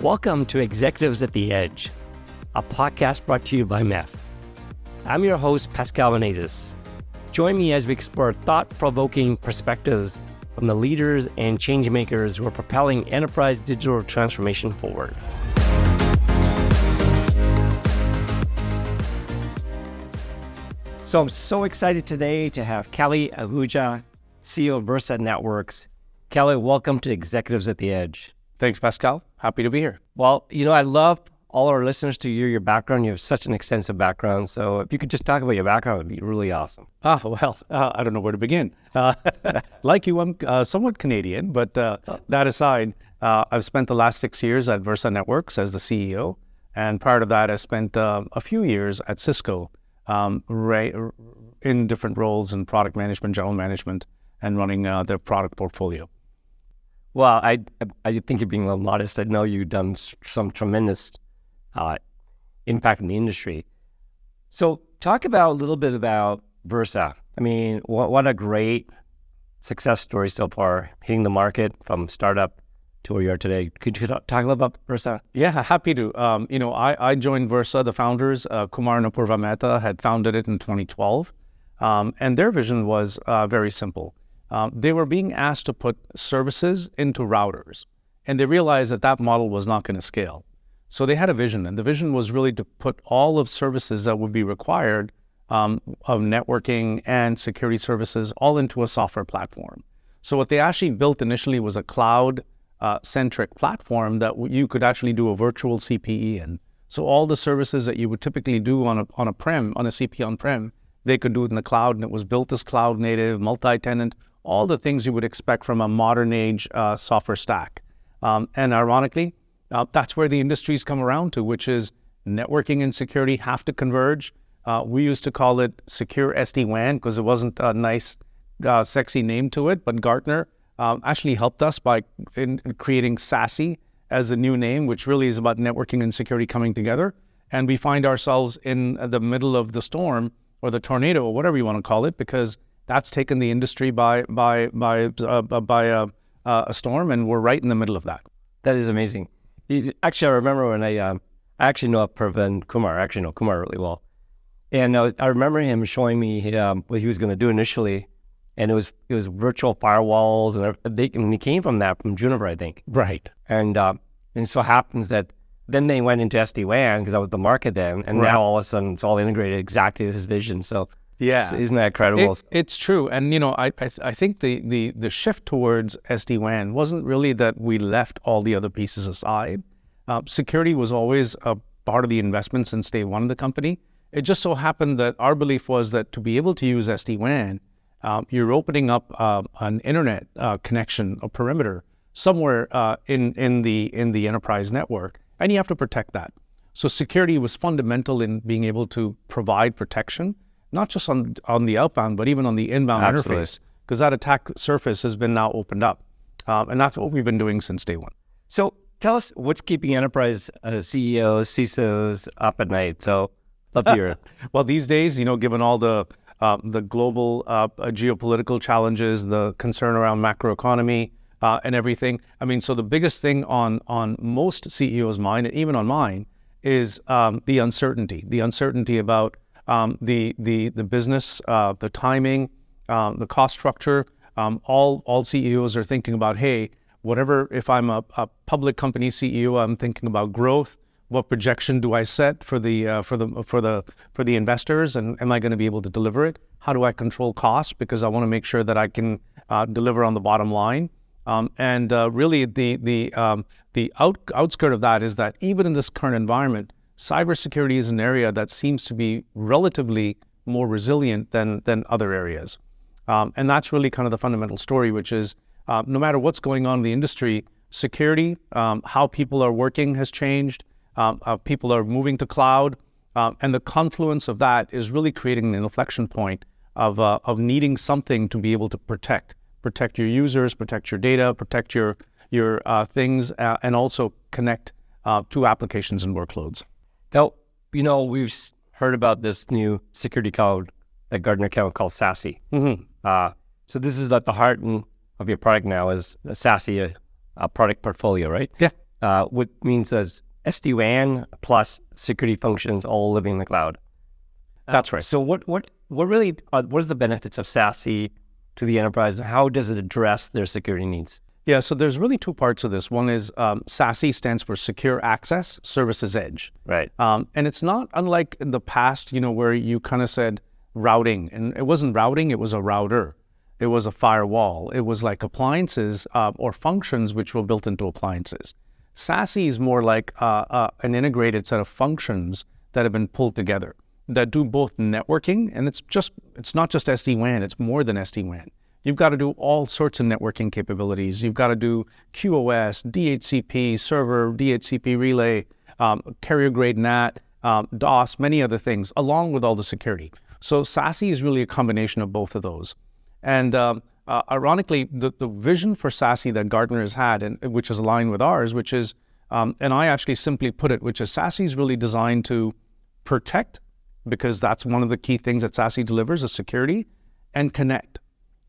Welcome to Executives at the Edge, a podcast brought to you by MEF. I'm your host, Pascal Menezes. Join me as we explore thought-provoking perspectives from the leaders and changemakers who are propelling enterprise digital transformation forward. So I'm so excited today to have Kelly Ajuha, CEO of Versa Networks. Kelly, welcome to Executives at the Edge. Thanks, Pascal. Happy to be here. Well, I love all our listeners to hear your background. You have such an extensive background. So if you could just talk about your background, it would be really awesome. I don't know where to begin. Like you, I'm somewhat Canadian, but that aside, I've spent the last 6 years at Versa Networks as the CEO. And part of that, I spent a few years at Cisco in different roles in product management, general management, and running their product portfolio. Well, I think you're being a little modest. I know you've done some tremendous impact in the industry. So talk about a little bit about Versa. I mean, what a great success story so far, hitting the market from startup to where you are today. Could you talk a little about Versa? Yeah, happy to. I joined Versa. The founders, Kumar and Apurva Mehta, had founded it in 2012. And their vision was very simple. They were being asked to put services into routers, and they realized that model was not going to scale. So they had a vision, and the vision was really to put all of services that would be required of networking and security services all into a software platform. So what they actually built initially was a cloud-centric platform that you could actually do a virtual CPE in. So all the services that you would typically do on a CPE on-prem, they could do it in the cloud, and it was built as cloud-native, multi-tenant, all the things you would expect from a modern age software stack. And ironically, that's where the industry's come around to, which is networking and security have to converge. We used to call it secure SD-WAN because it wasn't a nice, sexy name to it, but Gartner actually helped us by creating SASE as the new name, which really is about networking and security coming together. And we find ourselves in the middle of the storm or the tornado or whatever you want to call it, because that's taken the industry by a storm, and we're right in the middle of that. That is amazing. Actually, I remember when I actually know Apurva and Kumar. I actually know Kumar really well. And I remember him showing me what he was going to do initially, and it was virtual firewalls, and they came from Juniper, I think. Right. And so happens that then they went into SD-WAN because that was the market then, and now all of a sudden it's all integrated exactly to his vision. So yeah, isn't that incredible? It's true, and I think the shift towards SD-WAN wasn't really that we left all the other pieces aside. Security was always a part of the investment since day one of the company. It just so happened that our belief was that to be able to use SD-WAN, you're opening up an internet connection, a perimeter somewhere in the enterprise network, and you have to protect that. So security was fundamental in being able to provide protection, not just on the outbound, but even on the inbound interface, because that attack surface has been now opened up. And that's what we've been doing since day one. So tell us what's keeping enterprise CEOs, CISOs up at night. So love to hear it. Well, these days, given all the global geopolitical challenges, the concern around macroeconomy and everything, so the biggest thing on most CEOs' mind, and even on mine, is the uncertainty about the business, the timing, the cost structure. All CEOs are thinking about, hey, whatever. If I'm a public company CEO, I'm thinking about growth. What projection do I set for the investors, and am I going to be able to deliver it? How do I control costs, because I want to make sure that I can deliver on the bottom line. And really, the outskirt of that is that even in this current environment, cybersecurity is an area that seems to be relatively more resilient than other areas. And that's really kind of the fundamental story, which is no matter what's going on in the industry, security, how people are working has changed. People are moving to cloud. And the confluence of that is really creating an inflection point of needing something to be able to protect your users, protect your data, protect your things, and also connect to applications and workloads. Now, we've heard about this new security cloud that Gartner called SASE. Mm-hmm. So this is at the heart of your product now is a SASE product portfolio, right? Yeah. what means as SD-WAN plus security functions all living in the cloud. That's right. So what really what are the benefits of SASE to the enterprise, and how does it address their security needs? Yeah, so there's really two parts of this. One is SASE stands for Secure Access Services Edge. Right. And it's not unlike in the past, where you kind of said routing, and it wasn't routing, it was a router. It was a firewall. It was like appliances or functions which were built into appliances. SASE is more like an integrated set of functions that have been pulled together that do both networking, and it's not just SD-WAN, it's more than SD-WAN. You've got to do all sorts of networking capabilities. You've got to do QoS, DHCP, server, DHCP relay, carrier grade NAT, DOS, many other things, along with all the security. So SASE is really a combination of both of those. And ironically, the vision for SASE that Gartner has had, and which is aligned with ours, which is, and I actually simply put it, which is SASE is really designed to protect, because that's one of the key things that SASE delivers, is security, and connect.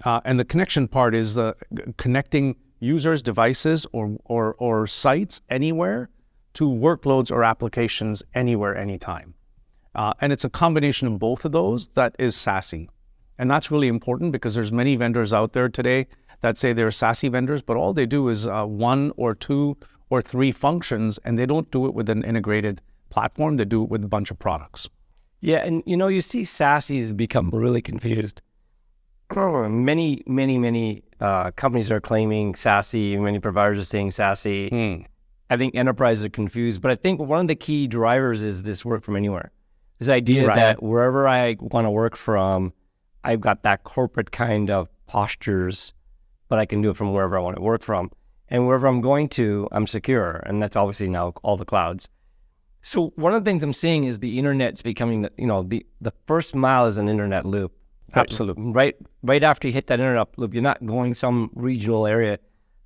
And the connection part is the connecting users, devices, or sites anywhere to workloads or applications anywhere, anytime. And it's a combination of both of those that is SASE. And that's really important because there's many vendors out there today that say they're SASE vendors, but all they do is one or two or three functions, and they don't do it with an integrated platform. They do it with a bunch of products. Yeah, and you see SASEs become really confused. Many companies are claiming SASE. Many providers are saying SASE. I think enterprises are confused, but I think one of the key drivers is this work from anywhere. This idea that wherever I want to work from, I've got that corporate kind of postures, but I can do it from wherever I want to work from. And wherever I'm going to, I'm secure. And that's obviously now all the clouds. So one of the things I'm seeing is the internet's becoming, the first mile is an internet loop. Absolutely. Right after you hit that internet loop, you're not going some regional area.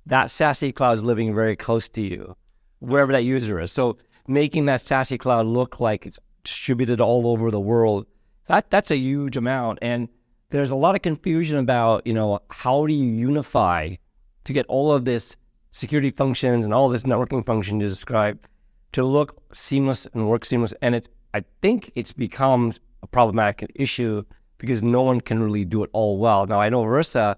That SASE cloud is living very close to you, wherever that user is. So making that SASE cloud look like it's distributed all over the world, that's a huge amount. And there's a lot of confusion about, how do you unify to get all of this security functions and all this networking function you described to look seamless and work seamless. And I think it's become a problematic issue because no one can really do it all well. Now, I know Versa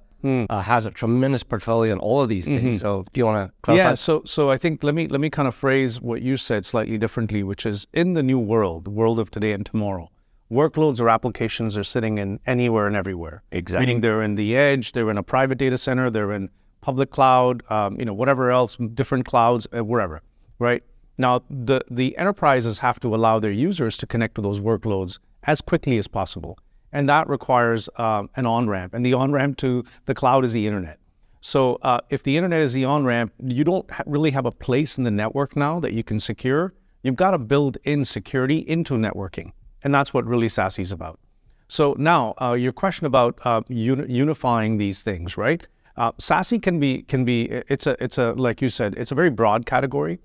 has a tremendous portfolio in all of these things. So do you want to clarify? Yeah, so I think let me kind of phrase what you said slightly differently, which is in the new world, the world of today and tomorrow, workloads or applications are sitting in anywhere and everywhere. Exactly. Meaning they're in the edge, they're in a private data center, they're in public cloud, whatever else, different clouds, wherever, right? Now, the enterprises have to allow their users to connect to those workloads as quickly as possible. And that requires an on-ramp. And the on-ramp to the cloud is the internet. So if the internet is the on-ramp, you don't really have a place in the network now that you can secure. You've got to build in security into networking. And that's what really SASE is about. So now, your question about unifying these things, right? SASE can be. It's a like you said, it's a very broad category,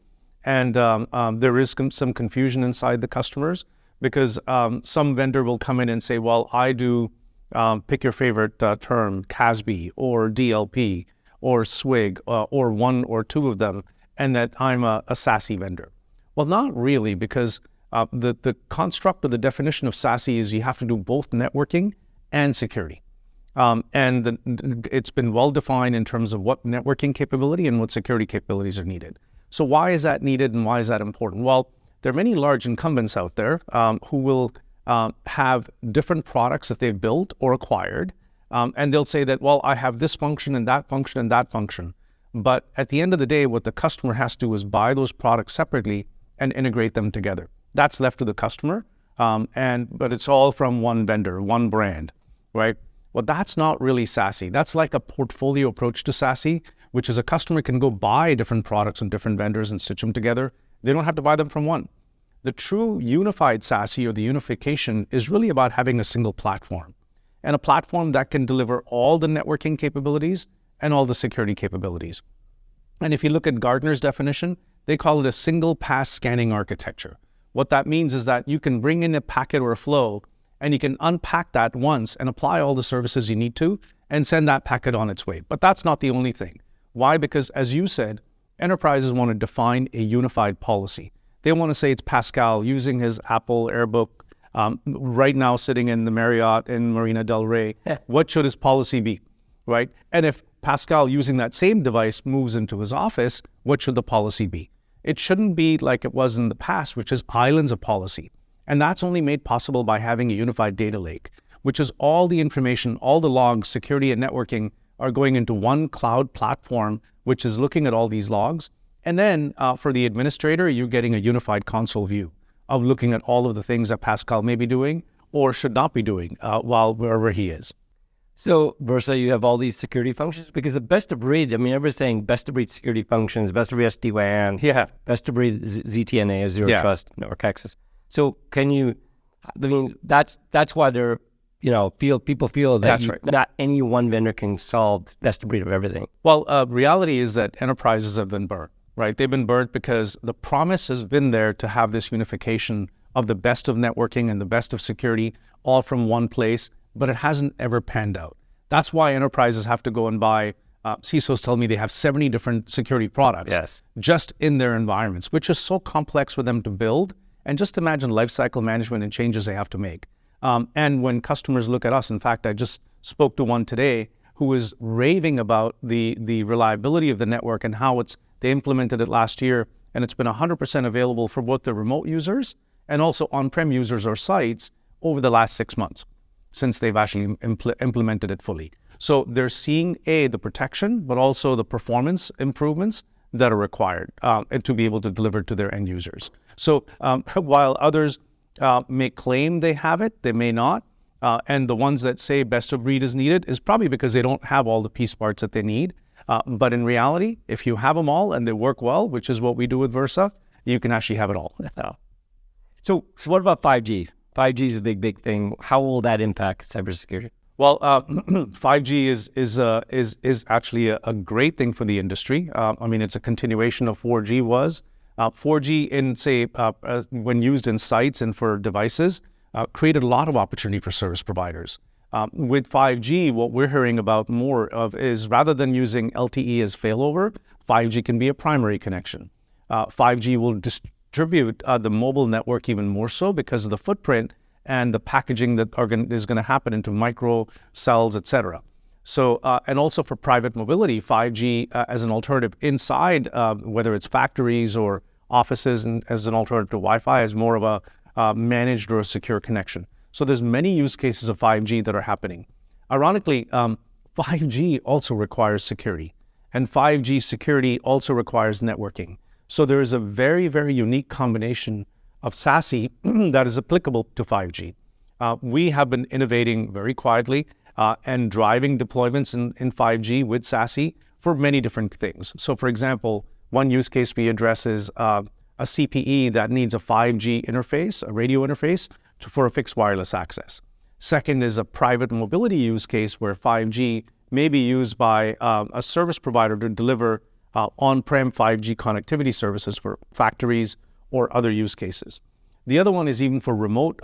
and there is some confusion inside the customers because some vendor will come in and say, well, I do pick your favorite term, CASB or DLP or SWIG or one or two of them, and that I'm a SASE vendor. Well, not really, because the construct or the definition of SASE is you have to do both networking and security. It's been well defined in terms of what networking capability and what security capabilities are needed. So why is that needed and why is that important? Well, there are many large incumbents out there who will have different products that they've built or acquired, and they'll say that, well, I have this function and that function and that function. But at the end of the day, what the customer has to do is buy those products separately and integrate them together. That's left to the customer, but it's all from one vendor, one brand, right? Well, that's not really SASE. That's like a portfolio approach to SASE, which is a customer can go buy different products and different vendors and stitch them together. They don't have to buy them from one. The true unified SASE, or the unification, is really about having a single platform, and a platform that can deliver all the networking capabilities and all the security capabilities. And if you look at Gartner's definition, they call it a single pass scanning architecture. What that means is that you can bring in a packet or a flow, and you can unpack that once and apply all the services you need to and send that packet on its way. But that's not the only thing. Why? Because as you said, enterprises want to define a unified policy. They want to say it's Pascal using his Apple AirBook, right now sitting in the Marriott in Marina Del Rey. What should his policy be, right? And if Pascal using that same device moves into his office, what should the policy be? It shouldn't be like it was in the past, which is islands of policy. And that's only made possible by having a unified data lake, which is all the information, all the logs, security and networking are going into one cloud platform, which is looking at all these logs. And then for the administrator, you're getting a unified console view of looking at all of the things that Pascal may be doing or should not be doing while wherever he is. So Versa, you have all these security functions because the best of breed, I mean, everyone's saying best of breed security functions, best of breed SD-WAN, best of breed ZTNA, Zero Trust Network Access. So can you, I mean, that's why they're, people feel that not any one vendor can solve best of breed of everything. Well, reality is that enterprises have been burnt, right? They've been burnt because the promise has been there to have this unification of the best of networking and the best of security all from one place, but it hasn't ever panned out. That's why enterprises have to go and buy, CISOs tell me they have 70 different security products just in their environments, which is so complex for them to build. And just imagine lifecycle management and changes they have to make. And when customers look at us, in fact, I just spoke to one today who was raving about the reliability of the network and how they implemented it last year, and it's been 100% available for both the remote users and also on-prem users or sites over the last 6 months since they've actually implemented it fully. So they're seeing, the protection, but also the performance improvements that are required to be able to deliver to their end users. So while others may claim they have it, they may not. And the ones that say best of breed is needed is probably because they don't have all the piece parts that they need. But in reality, if you have them all and they work well, which is what we do with Versa, you can actually have it all. So what about 5G? 5G is a big thing. How will that impact cybersecurity? Well, 5G is actually a great thing for the industry. I mean, it's a continuation of 4G was. 4G in, say, when used in sites and for devices, created a lot of opportunity for service providers. With 5G, what we're hearing about more of is rather than using LTE as failover, 5G can be a primary connection. 5G will distribute the mobile network even more so because of the footprint and the packaging that is going to happen into micro cells, et cetera. So, and also for private mobility, 5G as an alternative inside, whether it's factories or offices and as an alternative to Wi-Fi is more of a managed or a secure connection. So there's many use cases of 5G that are happening. Ironically, 5G also requires security, and 5G security also requires networking. So there is a very, very unique combination of SASE that is applicable to 5G. We have been innovating very quietly and driving deployments in 5G with SASE for many different things. So for example, one use case we address is a CPE that needs a 5G interface, a radio interface for a fixed wireless access. Second is a private mobility use case where 5G may be used by a service provider to deliver on-prem 5G connectivity services for factories or other use cases. The other one is even for remote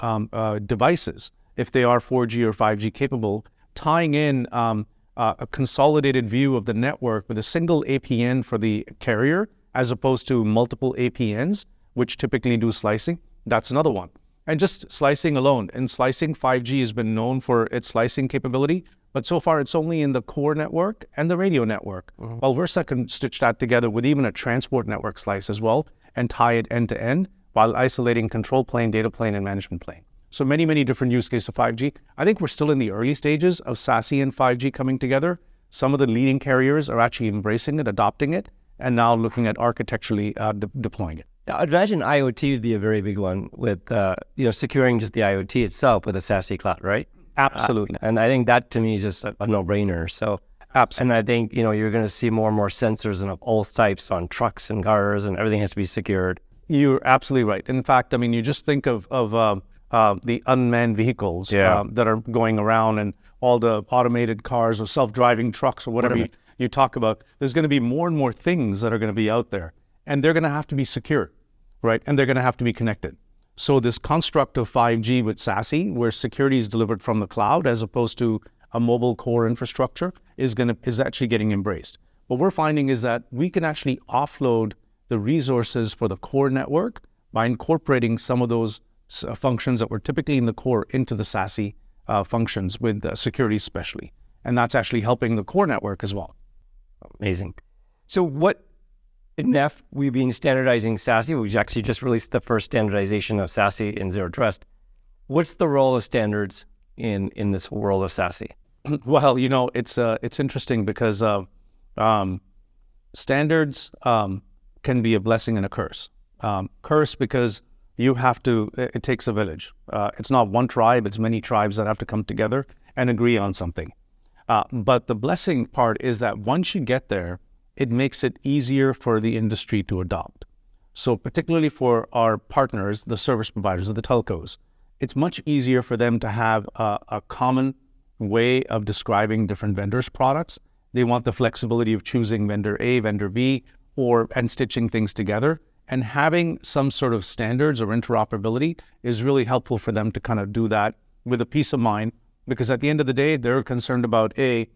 devices, if they are 4G or 5G capable, tying in a consolidated view of the network with a single APN for the carrier as opposed to multiple APNs, which typically do slicing. That's another one. And just slicing alone. And slicing, 5G has been known for its slicing capability, but so far it's only in the core network and the radio network. While Versa can stitch that together with even a transport network slice as well and tie it end to end while isolating control plane, data plane, and management plane. So many, many different use cases of 5G. I think we're still in the early stages of SASE and 5G coming together. Some of the leading carriers are actually embracing it, adopting it, and now looking at architecturally deploying it. Now, I'd imagine IoT would be a very big one with securing just the IoT itself with a SASE cloud, right? Absolutely. And I think that to me is just a no-brainer. So, absolutely. And I think you're going to see more and more sensors and of all types on trucks and cars, and everything has to be secured. You're absolutely right. In fact, I mean, you just think of the unmanned vehicles that are going around and all the automated cars or self-driving trucks or whatever you talk about. There's going to be more and more things that are going to be out there, and they're going to have to be secure, right? And they're going to have to be connected. So this construct of 5G with SASE, where security is delivered from the cloud as opposed to a mobile core infrastructure, is actually getting embraced. what we're finding is that we can actually offload the resources for the core network by incorporating some of those functions that were typically in the core into the SASE functions with security especially. And that's actually helping the core network as well. Amazing. So what, in MEF, we've been standardizing SASE. We've actually just released the first standardization of SASE in Zero Trust. What's the role of standards in this world of SASE? Well, it's interesting because standards can be a blessing and a curse. Curse because it takes a village. It's not one tribe, it's many tribes that have to come together and agree on something. But the blessing part is that once you get there, it makes it easier for the industry to adopt. So particularly for our partners, the service providers, the telcos, it's much easier for them to have a common way of describing different vendors' products. They want the flexibility of choosing vendor A, vendor B, and stitching things together. And having some sort of standards or interoperability is really helpful for them to kind of do that with a peace of mind, because at the end of the day, they're concerned about A,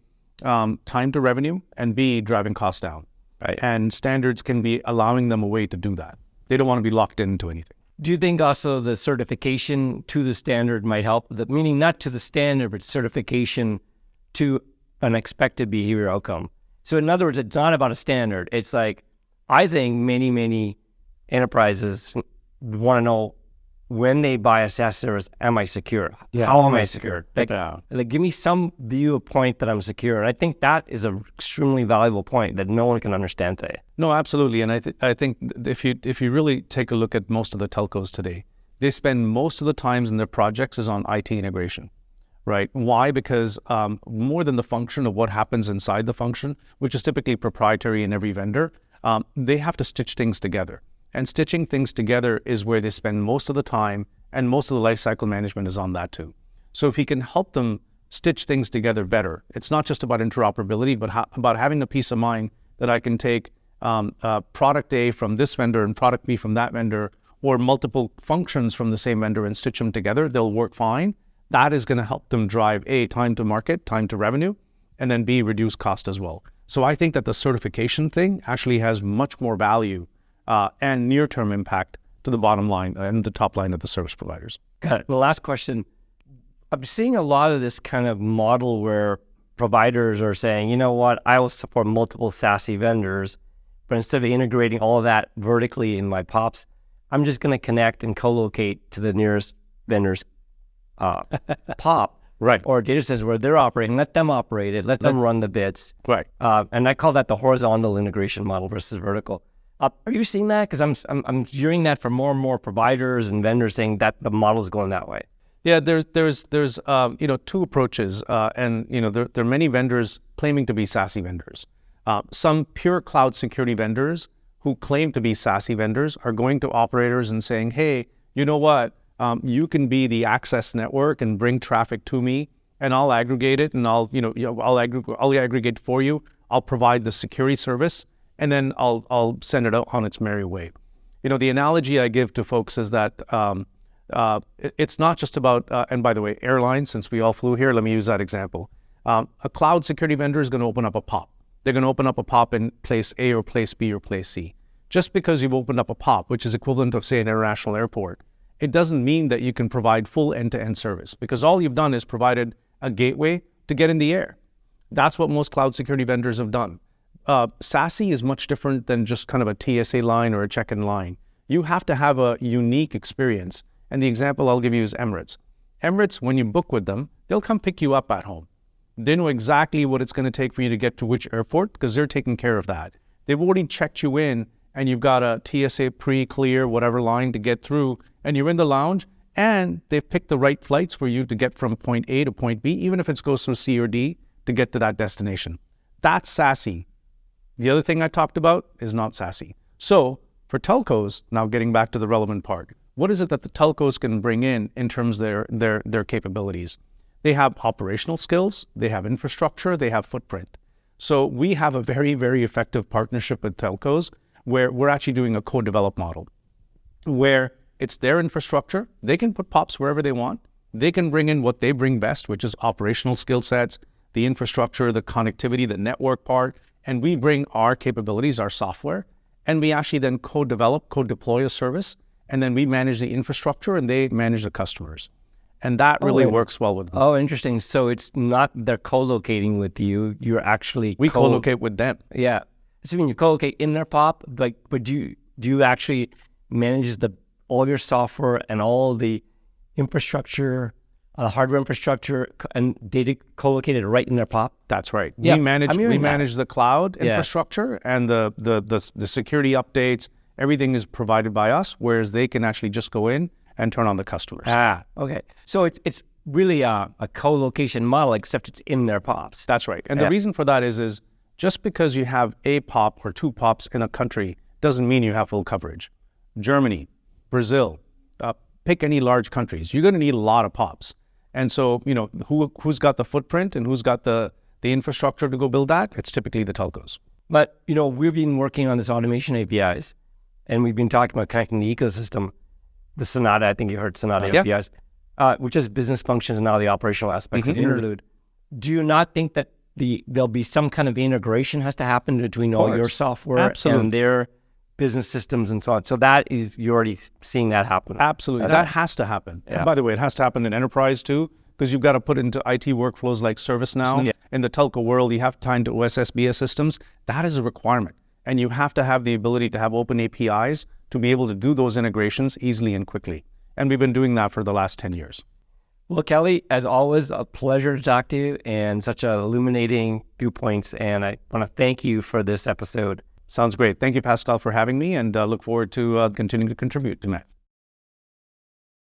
time to revenue, and B, driving costs down. Right. And standards can be allowing them a way to do that. They don't want to be locked into anything. Do you think also the certification to the standard might help? Meaning not to the standard, but certification to an expected behavior outcome. So in other words, it's not about a standard. It's like, I think many enterprises want to know when they buy a SaaS service, am I secure? Yeah. How am I secure? Yeah. Like, give me some view of point that I'm secure. And I think that is an extremely valuable point that no one can understand today. No, absolutely. And I think if you really take a look at most of the telcos today, they spend most of the times in their projects is on IT integration, right? Why? Because more than the function of what happens inside the function, which is typically proprietary in every vendor, they have to stitch things together. And stitching things together is where they spend most of the time, and most of the lifecycle management is on that too. So if he can help them stitch things together better, it's not just about interoperability, but about having a peace of mind that I can take product A from this vendor and product B from that vendor, or multiple functions from the same vendor and stitch them together, they'll work fine. That is going to help them drive A, time to market, time to revenue, and then B, reduce cost as well. So I think that the certification thing actually has much more value and near-term impact to the bottom line and the top line of the service providers. Got it. The last question. I'm seeing a lot of this kind of model where providers are saying, you know what, I will support multiple SASE vendors, but instead of integrating all of that vertically in my POPs, I'm just going to connect and co-locate to the nearest vendor's POP. Right. Or data centers where they're operating, let them operate it, let them run the bits. Right. And I call that the horizontal integration model versus vertical. Are you seeing that? Because I'm hearing that from more and more providers and vendors saying that the model is going that way. Yeah, there's two approaches, and there are many vendors claiming to be SASE vendors. Some pure cloud security vendors who claim to be SASE vendors are going to operators and saying, hey, you know what? You can be the access network and bring traffic to me, and I'll aggregate it, and I'll aggregate for you. I'll provide the security service, and then I'll send it out on its merry way. The analogy I give to folks is that it's not just about, and by the way, airlines, since we all flew here, let me use that example. A cloud security vendor is going to open up a POP. They're going to open up a POP in place A or place B or place C. Just because you've opened up a POP, which is equivalent of, say, an international airport, it doesn't mean that you can provide full end-to-end service, because all you've done is provided a gateway to get in the air. That's what most cloud security vendors have done. SASE is much different than just kind of a TSA line or a check-in line. You have to have a unique experience. And the example I'll give you is Emirates. Emirates, when you book with them, they'll come pick you up at home. They know exactly what it's going to take for you to get to which airport, because they're taking care of that. They've already checked you in, and you've got a TSA pre-clear, whatever line to get through, and you're in the lounge, and they've picked the right flights for you to get from point A to point B, even if it goes through C or D, to get to that destination. That's SASE. The other thing I talked about is not SASE. So for telcos, now getting back to the relevant part, what is it that the telcos can bring in terms of their capabilities? They have operational skills, they have infrastructure, they have footprint. So we have a very, very effective partnership with telcos where we're actually doing a co-develop model where it's their infrastructure. They can put POPs wherever they want. They can bring in what they bring best, which is operational skill sets, the infrastructure, the connectivity, the network part, and we bring our capabilities, our software, and we actually then co-develop, co-deploy a service, and then we manage the infrastructure and they manage the customers. And that really works well with them. Oh, interesting. So it's not they're co-locating with you. You're actually we co-locate with them. Yeah. So I mean, you co-locate in their POP, like, but do you actually manage all your software and all the infrastructure, hardware infrastructure, and data co-located right in their POP? That's right. Yeah, we manage the cloud infrastructure and the security updates. Everything is provided by us, whereas they can actually just go in and turn on the customers. Okay. So it's really a co-location model, except it's in their POPs. That's right. And the reason for that is just because you have a POP or two POPs in a country doesn't mean you have full coverage. Germany, Brazil, pick any large countries. You're going to need a lot of POPs. And so, who's got the footprint and who's got the infrastructure to go build that? It's typically the telcos. But, we've been working on this automation APIs, and we've been talking about connecting the ecosystem. The Sonata, I think you heard Sonata APIs, which is business functions and now the operational aspects of the interlude. Do you not think that there'll be some kind of integration has to happen between all your software and their business systems and so on? So you're already seeing that happen. Absolutely. That has to happen. Yeah. And by the way, it has to happen in enterprise too, because you've got to put into IT workflows like ServiceNow. Yeah. In the telco world, you have to tie into OSS/BS systems. That is a requirement. And you have to have the ability to have open APIs to be able to do those integrations easily and quickly. And we've been doing that for the last 10 years. Well, Kelly, as always, a pleasure to talk to you and such illuminating viewpoints. And I want to thank you for this episode. Sounds great. Thank you, Pascal, for having me, and look forward to continuing to contribute to that.